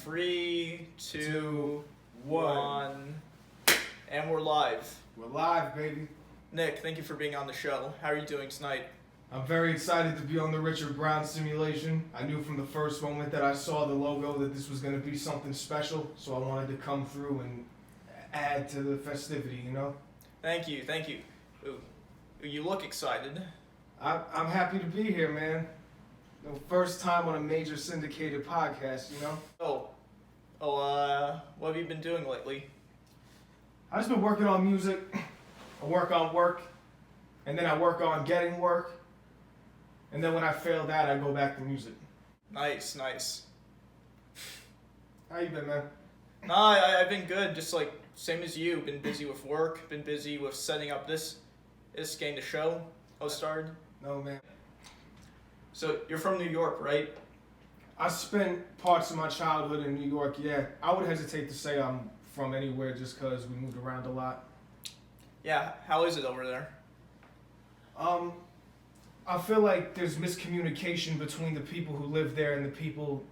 Three, two, Two, one. one. And we're live. We're live, baby. Nick, thank you for being on the show. How are you doing tonight? I'm very excited to be on the Richard Brown simulation. I knew from the first moment that I saw the logo that this was going to be something special, so I wanted to come through and add to the festivity, you know? Thank you. Ooh, you look excited. I'm happy to be here, man. The first time on a major syndicated podcast, you know? What have you been doing lately? I've just been working on music. I work on work, and then I work on getting work, and then when I fail that, I go back to music. Nice. How you been, man? I've been good, just like same as you. Been busy with work, been busy with setting up this game, the show started. No, man. So you're from New York, right? I spent parts of my childhood in New York, yeah. I would hesitate to say I'm from anywhere just because we moved around a lot. Yeah, how is it over there? I feel like there's miscommunication between the people who live there and the people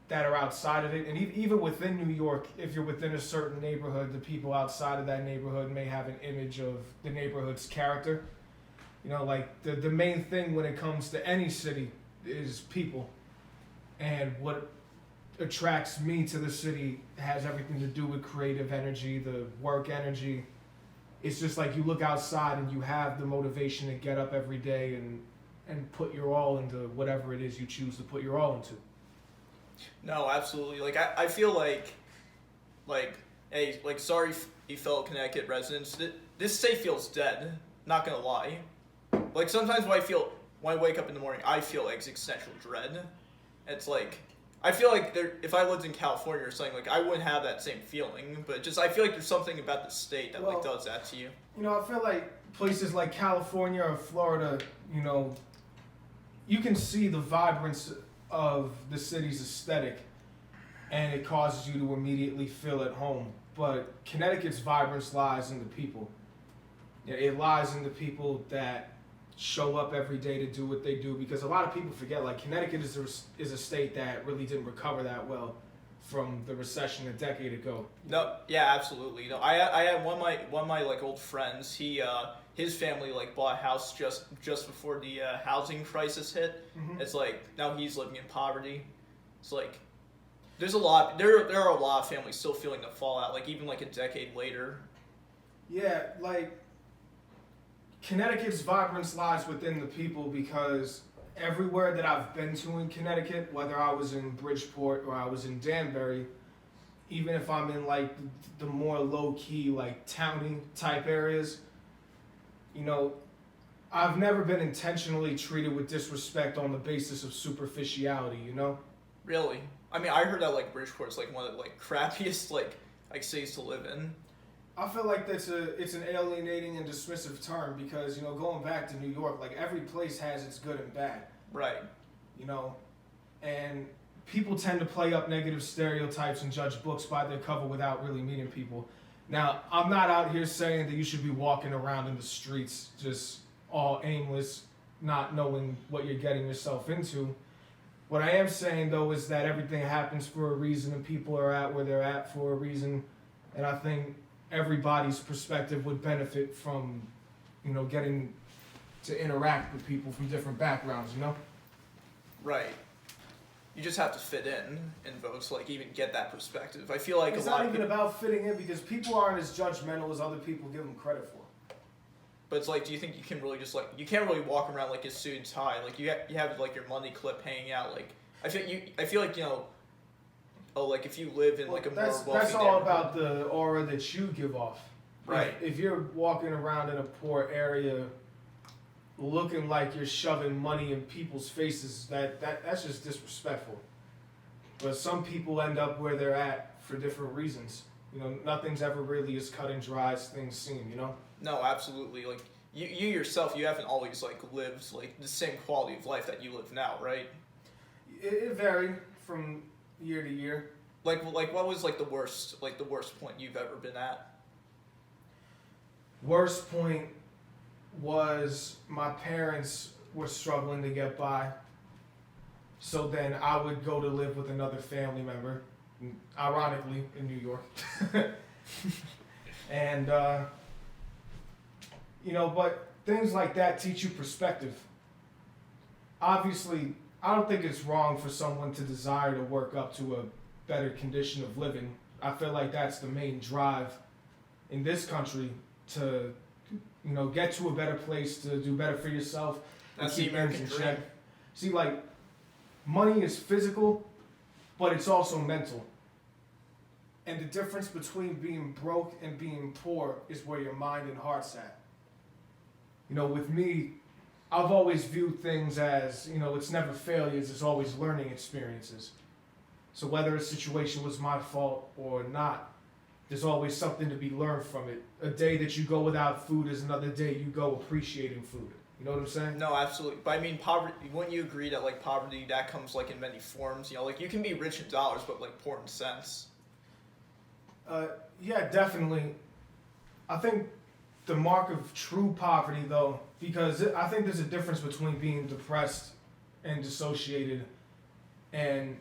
that are outside of it. And even within New York, if you're within a certain neighborhood, the people outside of that neighborhood may have an image of the neighborhood's character. You know, like the main thing when it comes to any city is people. And what attracts me to the city has everything to do with creative energy, the work energy. It's just like you look outside and you have the motivation to get up every day and put your all into whatever it is you choose to put your all into. No, absolutely. Like I feel like, hey, like sorry, fellow Connecticut residents. This state feels dead. Not gonna lie. Like sometimes when I wake up in the morning, I feel existential dread. It's like I feel like if I lived in California or something, like I wouldn't have that same feeling. But just I feel like there's something about the state that like does that to you. You know, I feel like places like California or Florida, you know, you can see the vibrance of the city's aesthetic, and it causes you to immediately feel at home. But Connecticut's vibrance lies in the people. It lies in the people that show up every day to do what they do, because a lot of people forget, like, Connecticut is a state that really didn't recover that well from the recession a decade ago. No, yeah, absolutely. No, I had one of my like old friends. His family like bought a house just before the housing crisis hit. Mm-hmm. It's like now he's living in poverty. It's like there are a lot of families still feeling the fallout, like even like a decade later. Yeah, like Connecticut's vibrance lies within the people, because everywhere that I've been to in Connecticut, whether I was in Bridgeport or I was in Danbury, even if I'm in like the more low-key, like towny type areas, you know, I've never been intentionally treated with disrespect on the basis of superficiality, you know? Really? I mean, I heard that like Bridgeport's like one of the like crappiest like cities to live in. I feel like it's an alienating and dismissive term, because, you know, going back to New York, like every place has its good and bad. Right. You know, and people tend to play up negative stereotypes and judge books by their cover without really meeting people. Now, I'm not out here saying that you should be walking around in the streets just all aimless, not knowing what you're getting yourself into. What I am saying, though, is that everything happens for a reason, and people are at where they're at for a reason. And I think everybody's perspective would benefit from, you know, getting to interact with people from different backgrounds, you know? Right. You just have to fit in votes, like even get that perspective. I feel like it's a lot not of even people, about fitting in, because people aren't as judgmental as other people give them credit for. but it's like, do you think you can really just like you can't really walk around like a suit and tie? Like you have like your money clip hanging out. Like I feel like, you know. Oh, like if you live in like a more wealthy that's all neighborhood. about the aura that you give off. Right. If you're walking around in a poor area looking like you're shoving money in people's faces, that's just disrespectful. But some people end up where they're at for different reasons. You know, nothing's ever really as cut and dry as things seem, you know? No, absolutely. Like you yourself, you haven't always like lived like the same quality of life that you live now, right? It varied from year to year. Like what was like the worst point you've ever been at? Worst point was my parents were struggling to get by. So then I would go to live with another family member. ironically in New York. And but things like that teach you perspective. Obviously, I don't think it's wrong for someone to desire to work up to a better condition of living. I feel like that's the main drive in this country, to get to a better place, to do better for yourself. That's the American dream. See, like, money is physical, but it's also mental. And the difference between being broke and being poor is where your mind and heart's at. With me, I've always viewed things as, it's never failures, it's always learning experiences. So whether a situation was my fault or not, there's always something to be learned from it. A day that you go without food is another day you go appreciating food. You know what I'm saying? No, absolutely. But I mean, poverty. Wouldn't you agree that like poverty that comes like in many forms? Like you can be rich in dollars, but like poor in cents. Yeah, definitely. I think the mark of true poverty, though, because I think there's a difference between being depressed and dissociated and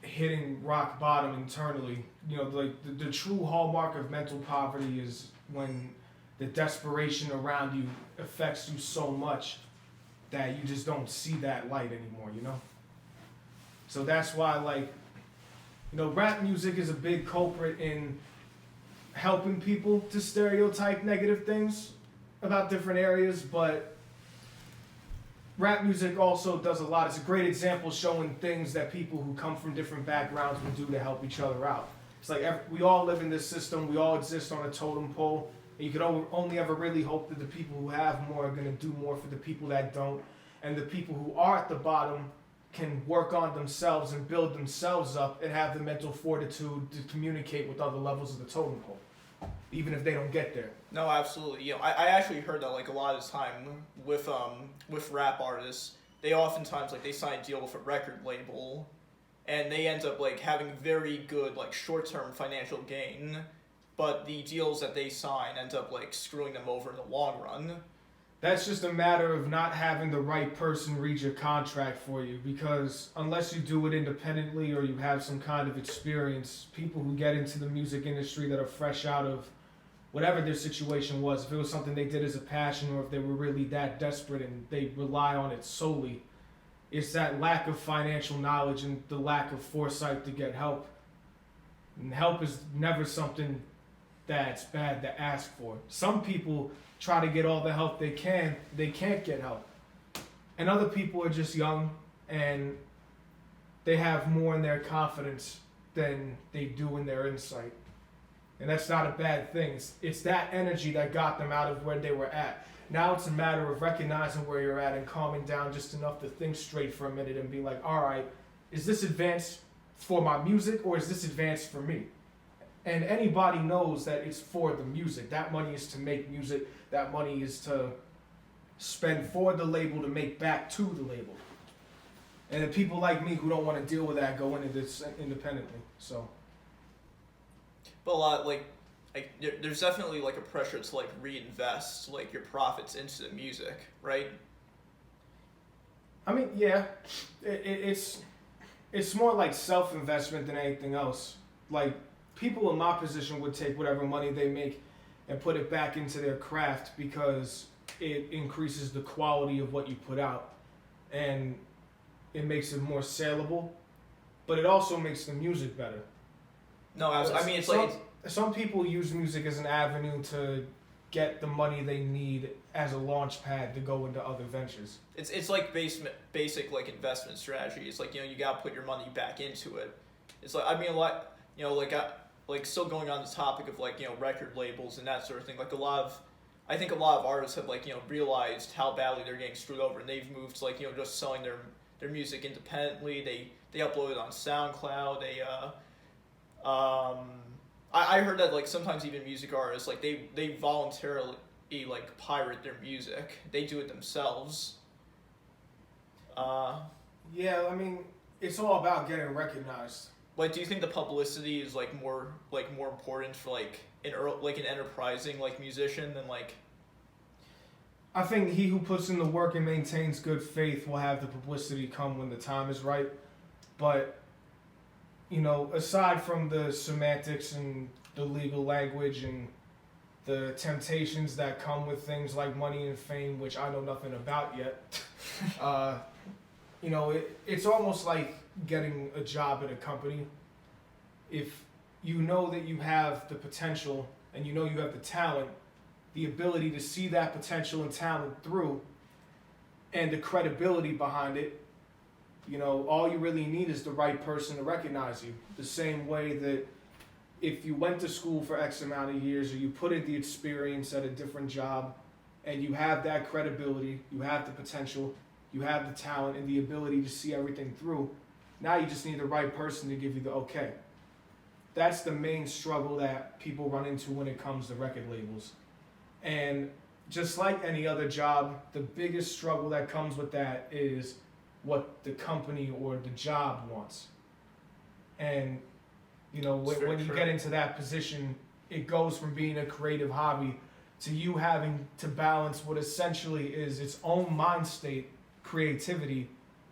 hitting rock bottom internally. Like the true hallmark of mental poverty is when the desperation around you affects you so much that you just don't see that light anymore, So that's why, rap music is a big culprit in helping people to stereotype negative things about different areas, but rap music also does a lot. It's a great example showing things that people who come from different backgrounds would do to help each other out. It's like we all live in this system, we all exist on a totem pole, and you can only ever really hope that the people who have more are going to do more for the people that don't, and the people who are at the bottom can work on themselves and build themselves up and have the mental fortitude to communicate with other levels of the totem pole, even if they don't get there. No, absolutely. I actually heard that like a lot of the time with rap artists, they oftentimes like they sign a deal with a record label, and they end up like having very good like short-term financial gain, but the deals that they sign end up like screwing them over in the long run. That's just a matter of not having the right person read your contract for you, because unless you do it independently or you have some kind of experience, people who get into the music industry that are fresh out of whatever their situation was, if it was something they did as a passion or if they were really that desperate and they rely on it solely, it's that lack of financial knowledge and the lack of foresight to get help. And help is never something that's bad to ask for. Some people try to get all the help they can't get help. And other people are just young and they have more in their confidence than they do in their insight. And that's not a bad thing. It's that energy that got them out of where they were at. Now it's a matter of recognizing where you're at and calming down just enough to think straight for a minute and be like, all right, is this advanced for my music or is this advanced for me? And anybody knows that it's for the music. That money is to make music. That money is to spend for the label to make back to the label. And the people like me who don't want to deal with that go into this independently. So. But a lot there's definitely like a pressure to like reinvest like your profits into the music, right? I mean, yeah, it's more like self-investment than anything else. Like, people in my position would take whatever money they make and put it back into their craft because it increases the quality of what you put out and it makes it more saleable, but it also makes the music better. No, I mean, some people use music as an avenue to get the money they need as a launch pad to go into other ventures. It's like basic like investment strategy. It's like, you gotta put your money back into it. It's like, I mean, like still going on the topic of like, record labels and that sort of thing. Like I think a lot of artists have like, realized how badly they're getting screwed over, and they've moved to like, just selling their music independently. They upload it on SoundCloud. I heard that like sometimes even music artists like they voluntarily like pirate their music. They do it themselves. Yeah, I mean, it's all about getting recognized. Like, do you think the publicity is like more important for like an enterprising like musician than like? I think he who puts in the work and maintains good faith will have the publicity come when the time is right. But you know, aside from the semantics and the legal language and the temptations that come with things like money and fame, which I know nothing about yet, you know, it's almost like getting a job at a company. If you know that you have the potential and you know you have the talent, the ability to see that potential and talent through, and the credibility behind it, you know, all you really need is the right person to recognize you. The same way that if you went to school for X amount of years or you put in the experience at a different job and you have that credibility, you have the potential, you have the talent and the ability to see everything through, now you just need the right person to give you the okay. That's the main struggle that people run into when it comes to record labels. And just like any other job, the biggest struggle that comes with that is what the company or the job wants. And, you know, when you get into that position, it goes from being a creative hobby to you having to balance what essentially is its own mind state, creativity,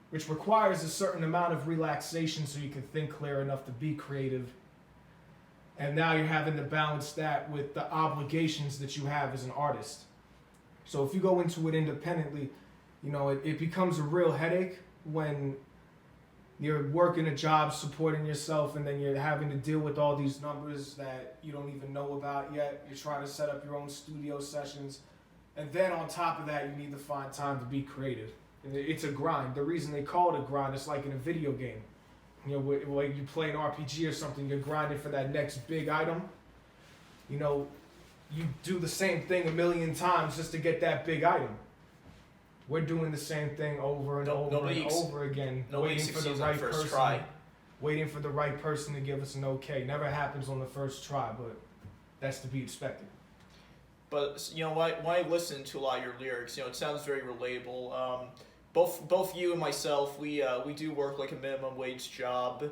which requires a certain amount of relaxation so you can think clear enough to be creative. And now you're having to balance that with the obligations that you have as an artist. So if you go into it independently, you know, it becomes a real headache when you're working a job, supporting yourself, and then you're having to deal with all these numbers that you don't even know about yet. You're trying to set up your own studio sessions. And then on top of that, you need to find time to be creative. And it's a grind. The reason they call it a grind, it's like in a video game. You know, like you play an RPG or something, you're grinding for that next big item. You know, you do the same thing a million times just to get that big item. We're doing the same thing over and over again, waiting for the right person. Try. Waiting for the right person to give us an okay. Never happens on the first try, but that's to be expected. But you know, when I listen to a lot of your lyrics, you know, it sounds very relatable. Both you and myself, we do work like a minimum wage job.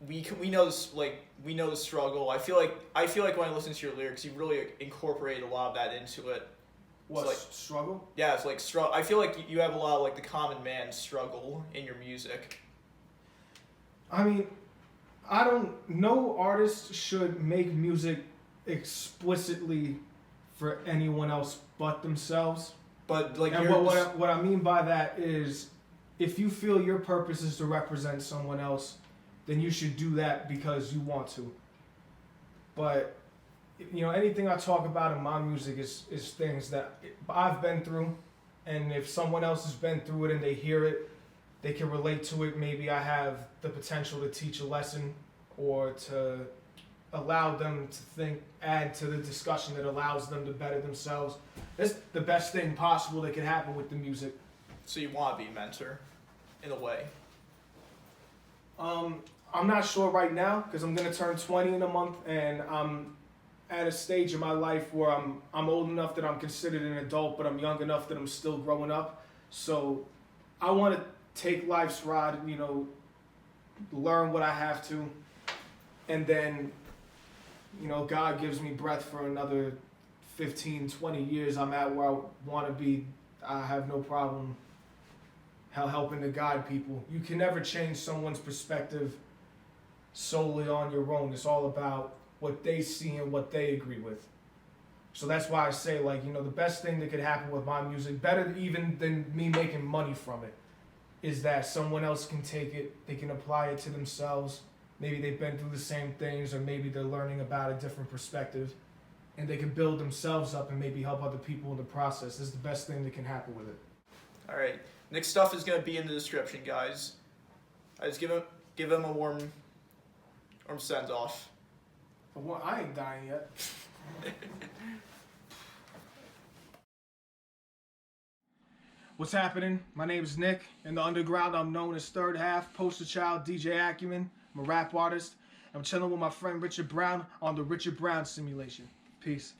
We know this, like we know the struggle. I feel like when I listen to your lyrics, you really incorporate a lot of that into it. What, like, struggle? Yeah, it's like struggle. I feel like you have a lot of like the common man struggle in your music. I mean, no artist should make music explicitly for anyone else but themselves. But like, and what I mean by that is, if you feel your purpose is to represent someone else, then you should do that because you want to. But you know, anything I talk about in my music is things that I've been through, and if someone else has been through it and they hear it, they can relate to it. Maybe I have the potential to teach a lesson or to allow them to think, add to the discussion that allows them to better themselves. That's the best thing possible that can happen with the music. So you want to be a mentor, in a way? I'm not sure right now because I'm gonna turn 20 in a month, and I'm at a stage in my life where I'm old enough that I'm considered an adult, but I'm young enough that I'm still growing up. So I want to take life's ride, you know, learn what I have to, and then, you know, God gives me breath for another 15, 20 years. I'm at where I want to be. I have no problem helping to guide people. You can never change someone's perspective solely on your own. It's all about what they see and what they agree with. So that's why I say, like, you know, the best thing that could happen with my music, better even than me making money from it, is that someone else can take it, they can apply it to themselves. Maybe they've been through the same things, or maybe they're learning about a different perspective, and they can build themselves up and maybe help other people in the process. This is the best thing that can happen with it. All right. Nick's stuff is going to be in the description, guys. I just give him a warm send-off. Well, I ain't dying yet. What's happening? My name is Nick. In the underground, I'm known as Third Half, Poster Child, DJ Acumen. I'm a rap artist. I'm chilling with my friend Richard Brown on the Richard Brown Simulation. Peace.